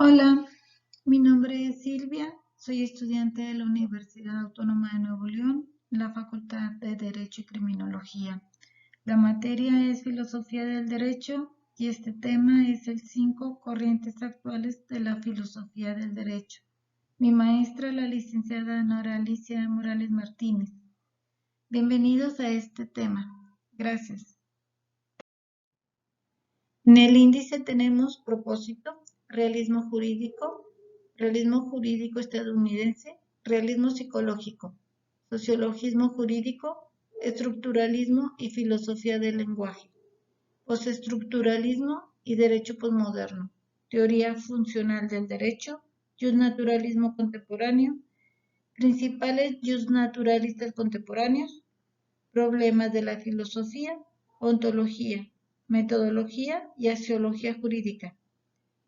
Hola, mi nombre es Silvia, soy estudiante de la Universidad Autónoma de Nuevo León, la Facultad de Derecho y Criminología. La materia es Filosofía del Derecho y este tema es el 5 corrientes actuales de la filosofía del derecho. Mi maestra, la licenciada Nora Alicia Morales Martínez. Bienvenidos a este tema. Gracias. En el índice tenemos propósito, realismo jurídico estadounidense, realismo psicológico, sociologismo jurídico, estructuralismo y filosofía del lenguaje, postestructuralismo y derecho posmoderno, teoría funcional del derecho, justnaturalismo contemporáneo, principales justnaturalistas contemporáneos, problemas de la filosofía, ontología, metodología y axiología jurídica,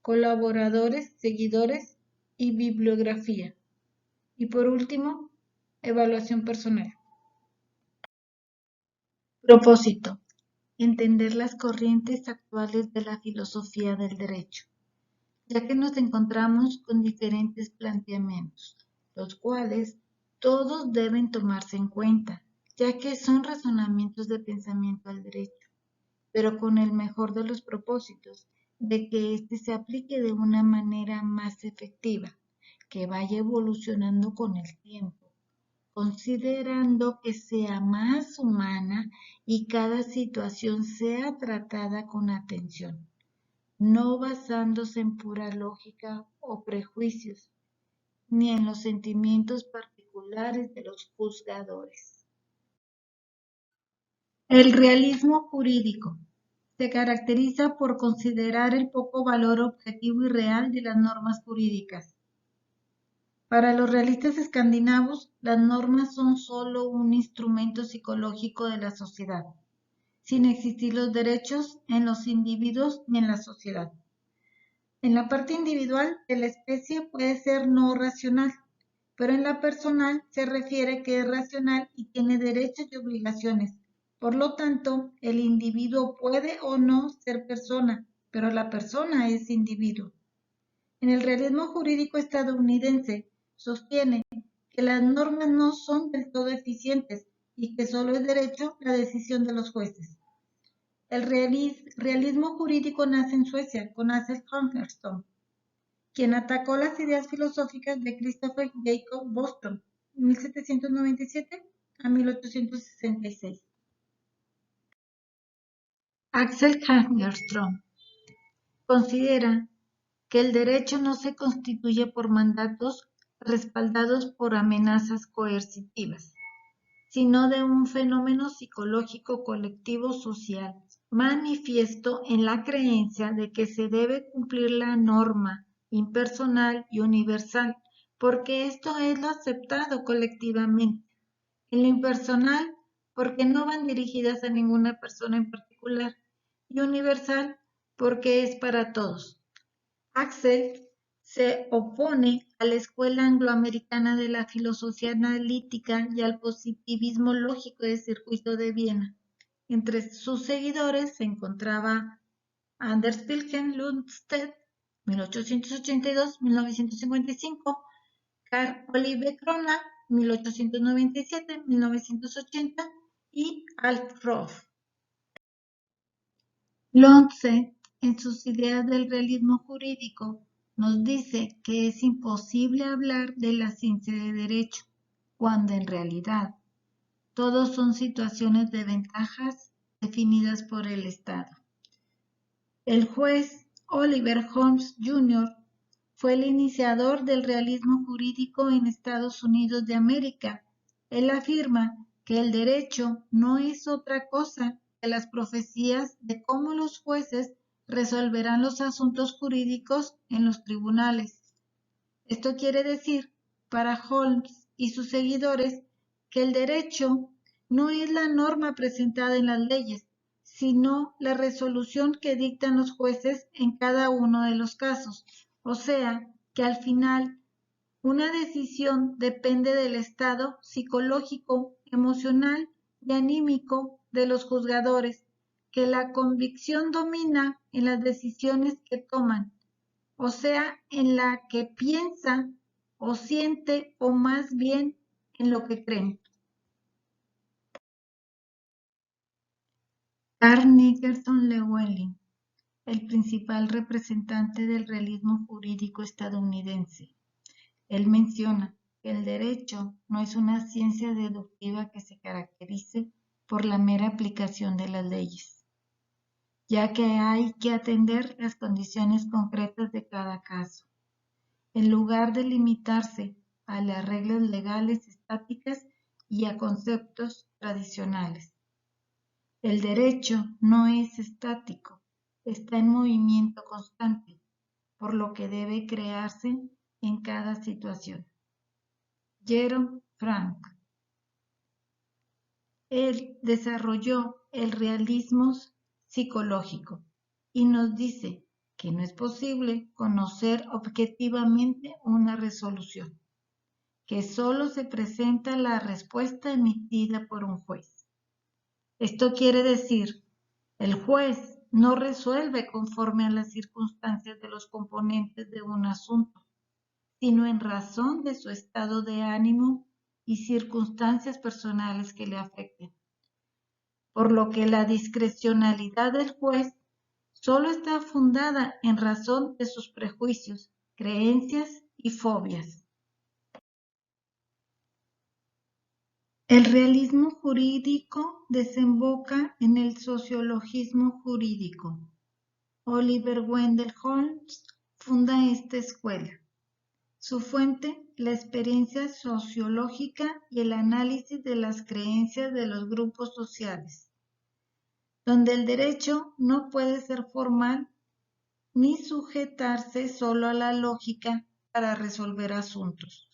colaboradores, seguidores y bibliografía. Y por último, evaluación personal. Propósito. Entender las corrientes actuales de la filosofía del derecho, ya que nos encontramos con diferentes planteamientos, los cuales todos deben tomarse en cuenta, ya que son razonamientos de pensamiento al derecho, pero con el mejor de los propósitos, de que éste se aplique de una manera más efectiva, que vaya evolucionando con el tiempo, considerando que sea más humana y cada situación sea tratada con atención, no basándose en pura lógica o prejuicios, ni en los sentimientos particulares de los juzgadores. El realismo jurídico se caracteriza por considerar el poco valor objetivo y real de las normas jurídicas. Para los realistas escandinavos, las normas son solo un instrumento psicológico de la sociedad, sin existir los derechos en los individuos ni en la sociedad. En la parte individual de la especie puede ser no racional, pero en la personal se refiere que es racional y tiene derechos y obligaciones. Por lo tanto, el individuo puede o no ser persona, pero la persona es individuo. En el realismo jurídico estadounidense sostiene que las normas no son del todo eficientes y que solo es derecho la decisión de los jueces. El realismo jurídico nace en Suecia con Axel Hammerstone, quien atacó las ideas filosóficas de Christopher Jacob Boston, 1797 a 1866. Axel Hammerstone considera que el derecho no se constituye por mandatos respaldados por amenazas coercitivas, sino de un fenómeno psicológico colectivo social, manifiesto en la creencia de que se debe cumplir la norma impersonal y universal, porque esto es lo aceptado colectivamente. En lo impersonal, porque no van dirigidas a ninguna persona en particular, y universal, porque es para todos. Axel se opone a la escuela angloamericana de la filosofía analítica y al positivismo lógico de Circuito de Viena. Entre sus seguidores se encontraba Anders Wilhelm Lundstedt, 1882-1955, Karl Oliver Crona, 1897-1980 y Alf Roth. Lundstedt, en sus ideas del realismo jurídico, nos dice que es imposible hablar de la ciencia de derecho, cuando en realidad todos son situaciones de ventajas definidas por el Estado. El juez Oliver Holmes Jr. fue el iniciador del realismo jurídico en Estados Unidos de América. Él afirma que el derecho no es otra cosa que las profecías de cómo los jueces resolverán los asuntos jurídicos en los tribunales. Esto quiere decir, para Holmes y sus seguidores, que el derecho no es la norma presentada en las leyes, sino la resolución que dictan los jueces en cada uno de los casos. O sea, que al final una decisión depende del estado psicológico, emocional y anímico de los juzgadores, que la convicción domina en las decisiones que toman. o sea, en la que piensa o siente, o más bien en lo que creen. Carl Llewellyn, el principal representante del realismo jurídico estadounidense. Él menciona que el derecho no es una ciencia deductiva que se caracterice por la mera aplicación de las leyes, ya que hay que atender las condiciones concretas de cada caso, en lugar de limitarse a las reglas legales estáticas y a conceptos tradicionales. El derecho no es estático, está en movimiento constante, por lo que debe crearse en cada situación. Jerome Frank. Él desarrolló el realismo psicológico y nos dice que no es posible conocer objetivamente una resolución, que solo se presenta la respuesta emitida por un juez. Esto quiere decir, el juez no resuelve conforme a las circunstancias de los componentes de un asunto, sino en razón de su estado de ánimo y circunstancias personales que le afecten. Por lo que la discrecionalidad del juez solo está fundada en razón de sus prejuicios, creencias y fobias. El realismo jurídico desemboca en el sociologismo jurídico. Oliver Wendell Holmes funda esta escuela. Su fuente, la experiencia sociológica y el análisis de las creencias de los grupos sociales, donde el derecho no puede ser formal ni sujetarse solo a la lógica para resolver asuntos.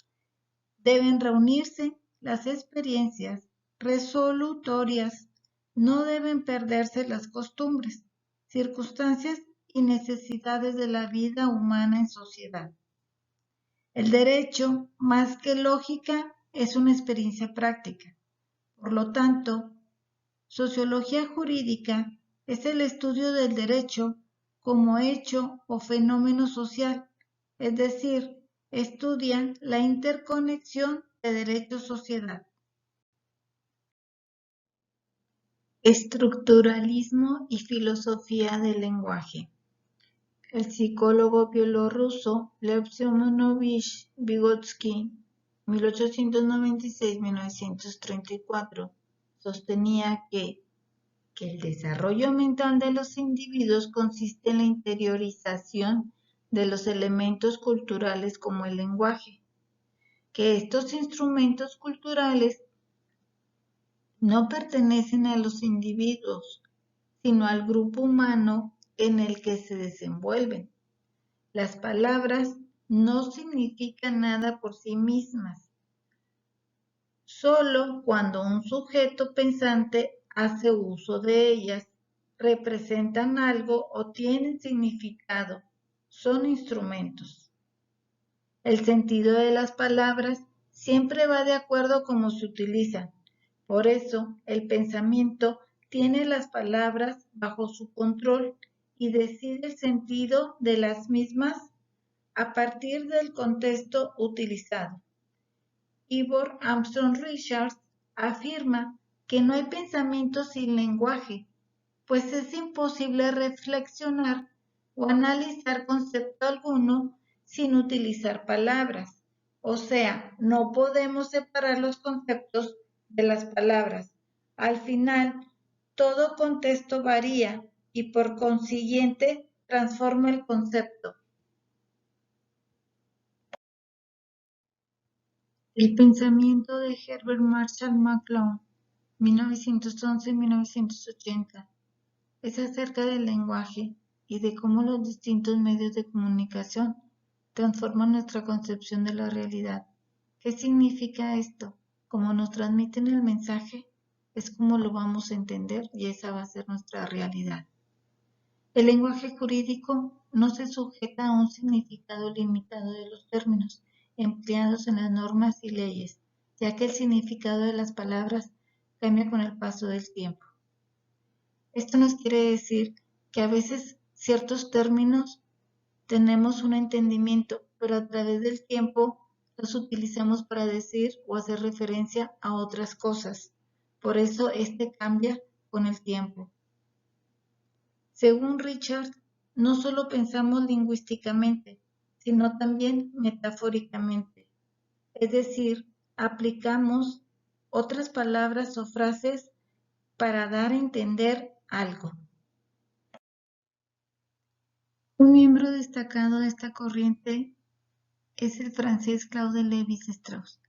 Deben reunirse las experiencias resolutorias, no deben perderse las costumbres, circunstancias y necesidades de la vida humana en sociedad. El derecho, más que lógica, es una experiencia práctica. Por lo tanto, sociología jurídica es el estudio del derecho como hecho o fenómeno social, es decir, estudia la interconexión de derecho-sociedad. Estructuralismo y filosofía del lenguaje. El psicólogo bielorruso Lev Simonovich Vygotsky, 1896-1934, sostenía que el desarrollo mental de los individuos consiste en la interiorización de los elementos culturales como el lenguaje, que estos instrumentos culturales no pertenecen a los individuos, sino al grupo humano en el que se desenvuelven. Las palabras no significan nada por sí mismas. Solo cuando un sujeto pensante hace uso de ellas, representan algo o tienen significado, son instrumentos. El sentido de las palabras siempre va de acuerdo a cómo se utilizan. Por eso, el pensamiento tiene las palabras bajo su control y decide el sentido de las mismas a partir del contexto utilizado. Ivor Armstrong Richards afirma que no hay pensamiento sin lenguaje, pues es imposible reflexionar o analizar concepto alguno sin utilizar palabras. O sea, no podemos separar los conceptos de las palabras. Al final, todo contexto varía y por consiguiente transforma el concepto. El pensamiento de Herbert Marshall McLuhan, 1911-1980, es acerca del lenguaje y de cómo los distintos medios de comunicación transforman nuestra concepción de la realidad. ¿Qué significa esto? Como nos transmiten el mensaje, es como lo vamos a entender y esa va a ser nuestra realidad. El lenguaje jurídico no se sujeta a un significado limitado de los términos empleados en las normas y leyes, ya que el significado de las palabras cambia con el paso del tiempo. Esto nos quiere decir que a veces ciertos términos tenemos un entendimiento, pero a través del tiempo los utilizamos para decir o hacer referencia a otras cosas. Por eso este cambia con el tiempo. Según Richard, no solo pensamos lingüísticamente, sino también metafóricamente. Es decir, aplicamos otras palabras o frases para dar a entender algo. Un miembro destacado de esta corriente es el francés Claude Lévi-Strauss,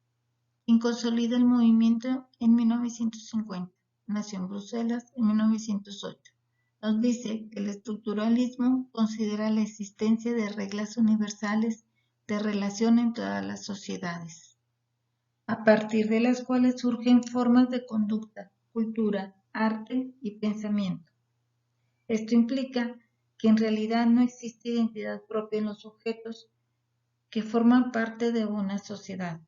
quien consolida el movimiento en 1950. Nació en Bruselas en 1908. Nos dice que el estructuralismo considera la existencia de reglas universales de relación en todas las sociedades, a partir de las cuales surgen formas de conducta, cultura, arte y pensamiento. Esto implica que en realidad no existe identidad propia en los sujetos que forman parte de una sociedad.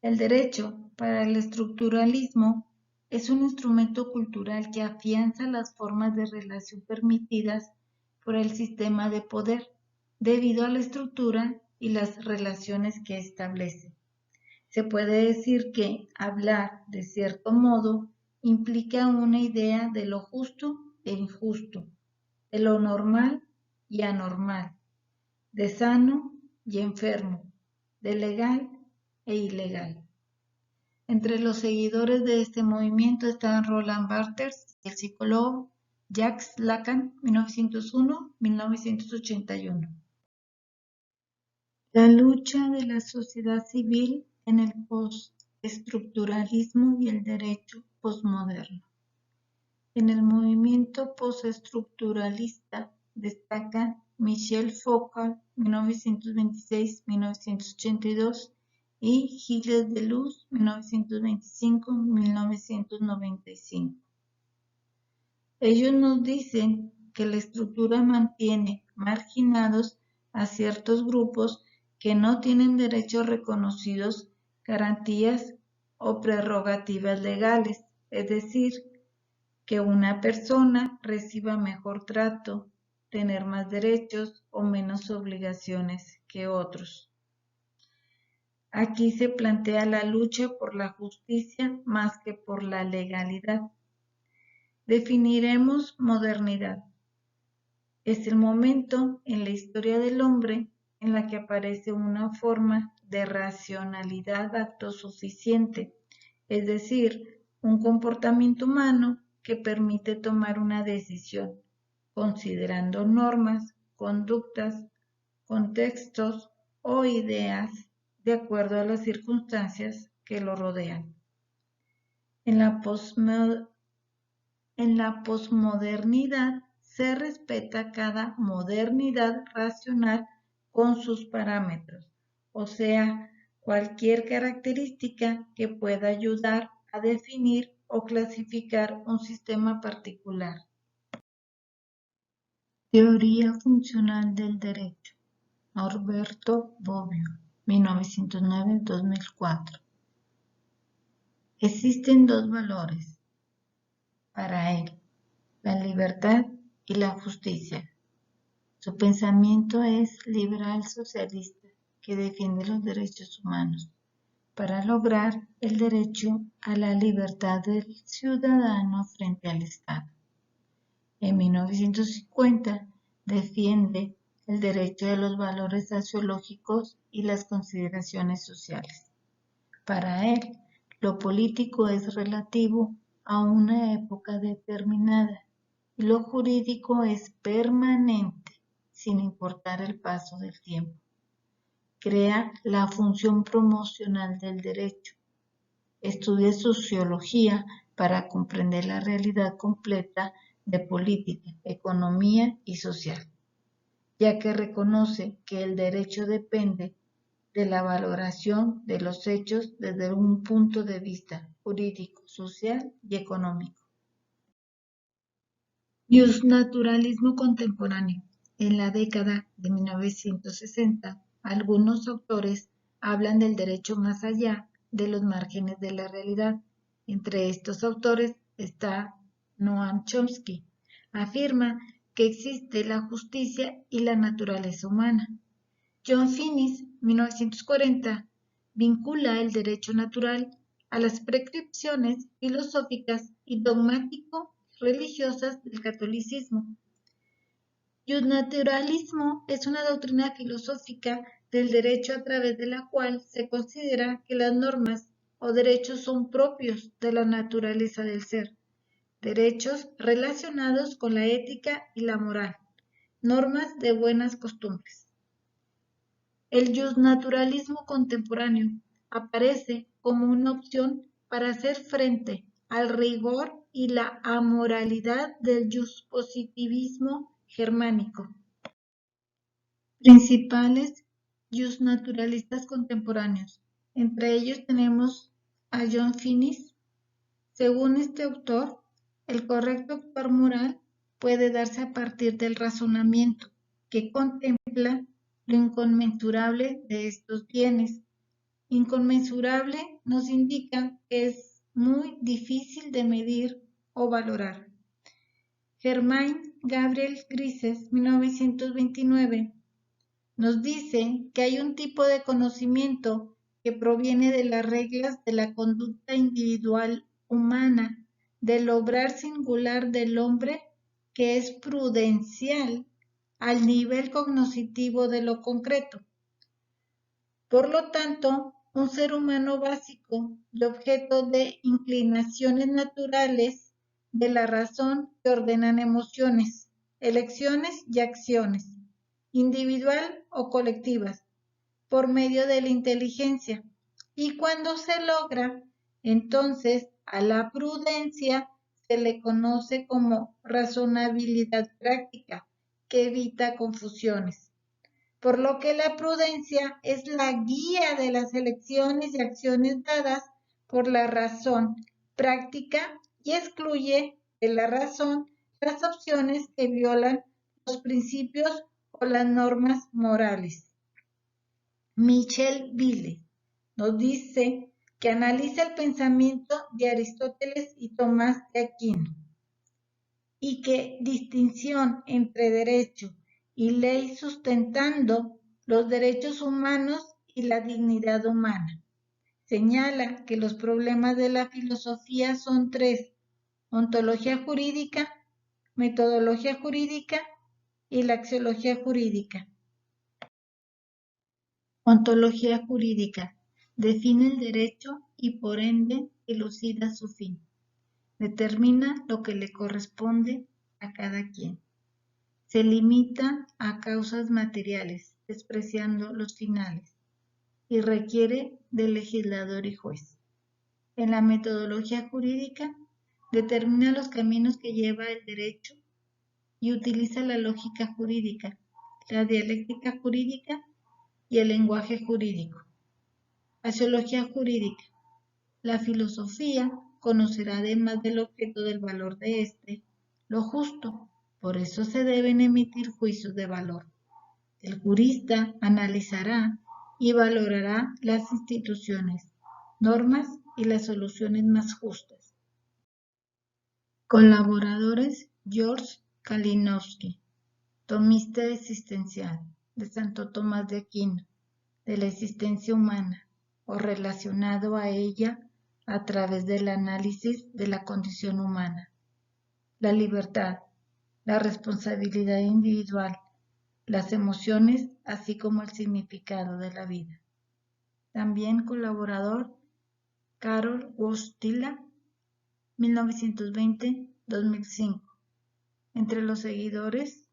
El derecho, para el estructuralismo, es un instrumento cultural que afianza las formas de relación permitidas por el sistema de poder, debido a la estructura y las relaciones que establece. Se puede decir que hablar de cierto modo implica una idea de lo justo e injusto, de lo normal y anormal, de sano y enfermo, de legal e ilegal. Entre los seguidores de este movimiento están Roland Barthes y el psicólogo Jacques Lacan, 1901-1981. La lucha de la sociedad civil en el postestructuralismo y el derecho postmoderno. En el movimiento postestructuralista destacan Michel Foucault, 1926-1982, y Gilles Deleuze, 1925-1995. Ellos nos dicen que la estructura mantiene marginados a ciertos grupos que no tienen derechos reconocidos, garantías o prerrogativas legales, es decir, que una persona reciba mejor trato, tener más derechos o menos obligaciones que otros. Aquí se plantea la lucha por la justicia más que por la legalidad. Definiremos modernidad. Es el momento en la historia del hombre en la que aparece una forma de racionalidad autosuficiente, es decir, un comportamiento humano que permite tomar una decisión, considerando normas, conductas, contextos o ideas de acuerdo a las circunstancias que lo rodean. En la posmodernidad se respeta cada modernidad racional con sus parámetros, o sea, cualquier característica que pueda ayudar a definir o clasificar un sistema particular. Teoría funcional del derecho. Norberto Bobbio, 1909-2004. Existen dos valores para él, la libertad y la justicia. Su pensamiento es liberal socialista que defiende los derechos humanos para lograr el derecho a la libertad del ciudadano frente al Estado. En 1950 defiende el derecho de los valores sociológicos y las consideraciones sociales. Para él, lo político es relativo a una época determinada y lo jurídico es permanente, sin importar el paso del tiempo. Crea la función promocional del derecho. Estudia sociología para comprender la realidad completa de política, economía y social, ya que reconoce que el derecho depende de la valoración de los hechos desde un punto de vista jurídico, social y económico. Justnaturalismo contemporáneo. En la década de 1960, algunos autores hablan del derecho más allá de los márgenes de la realidad. Entre estos autores está Noam Chomsky. Afirma que existe la justicia y la naturaleza humana. John Finnis, 1940, vincula el derecho natural a las prescripciones filosóficas y dogmático-religiosas del catolicismo. Justnaturalismo es una doctrina filosófica del derecho a través de la cual se considera que las normas o derechos son propios de la naturaleza del ser, derechos relacionados con la ética y la moral, normas de buenas costumbres. El justnaturalismo contemporáneo aparece como una opción para hacer frente al rigor y la amoralidad del justpositivismo germánico. Principales justnaturalistas contemporáneos. Entre ellos tenemos a John Finnis. Según este autor, el correcto actuar moral puede darse a partir del razonamiento que contempla lo inconmensurable de estos bienes. Inconmensurable nos indica que es muy difícil de medir o valorar. Germain Gabriel Grisez, 1929, nos dice que hay un tipo de conocimiento que proviene de las reglas de la conducta individual humana, del obrar singular del hombre, que es prudencial al nivel cognitivo de lo concreto. Por lo tanto, un ser humano básico y objeto de inclinaciones naturales de la razón que ordenan emociones, elecciones y acciones, individual o colectivas, por medio de la inteligencia. Y cuando se logra, entonces a la prudencia se le conoce como razonabilidad práctica, que evita confusiones. Por lo que la prudencia es la guía de las elecciones y acciones dadas por la razón práctica y excluye de la razón las opciones que violan los principios o las normas morales. Michel Ville nos dice que analiza el pensamiento de Aristóteles y Tomás de Aquino y que distinción entre derecho y ley sustentando los derechos humanos y la dignidad humana. Señala que los problemas de la filosofía son tres: ontología jurídica, metodología jurídica y la axiología jurídica. Ontología jurídica. Define el derecho y por ende elucida su fin. Determina lo que le corresponde a cada quien. Se limita a causas materiales, despreciando los finales, y requiere del legislador y juez. En la metodología jurídica, determina los caminos que lleva el derecho y utiliza la lógica jurídica, la dialéctica jurídica y el lenguaje jurídico. Axiología jurídica. La filosofía conocerá además del objeto del valor de éste, lo justo, por eso se deben emitir juicios de valor. El jurista analizará y valorará las instituciones, normas y las soluciones más justas. Colaboradores: George Kalinowski, tomista existencial, de Santo Tomás de Aquino, de la existencia humana, o relacionado a ella a través del análisis de la condición humana, la libertad, la responsabilidad individual, las emociones, así como el significado de la vida. También colaborador: Carol Wojtyla, 1920-2005. Entre los seguidores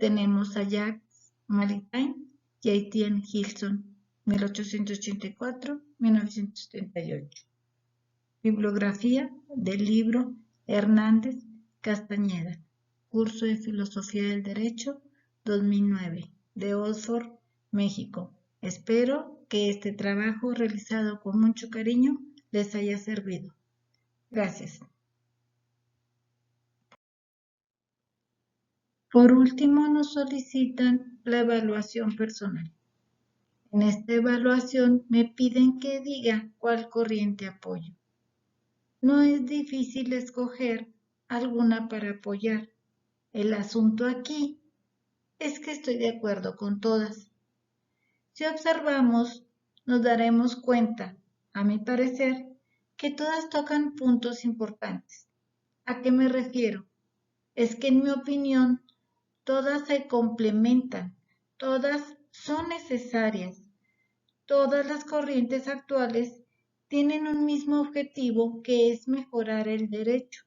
tenemos a Jacques Maritain y a Etienne Gilson, 1884-1978. Bibliografía del libro Hernández Castañeda, Curso de Filosofía del Derecho 2009, de Oxford, México. Espero que este trabajo realizado con mucho cariño les haya servido. Gracias. Por último, nos solicitan la evaluación personal. En esta evaluación me piden que diga cuál corriente apoyo. No es difícil escoger alguna para apoyar. El asunto aquí es que estoy de acuerdo con todas. Si observamos, nos daremos cuenta, a mi parecer, que todas tocan puntos importantes. ¿A qué me refiero? Es que en mi opinión, todas se complementan, todas son necesarias. Todas las corrientes actuales tienen un mismo objetivo que es mejorar el derecho,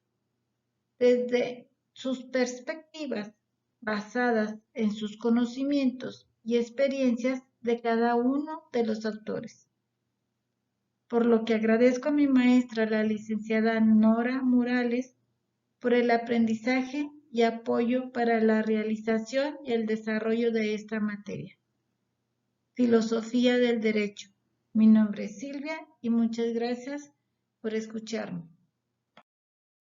desde sus perspectivas basadas en sus conocimientos y experiencias de cada uno de los autores. Por lo que agradezco a mi maestra, la licenciada Nora Morales, por el aprendizaje y apoyo para la realización y el desarrollo de esta materia. Filosofía del Derecho. Mi nombre es Silvia y muchas gracias por escucharme.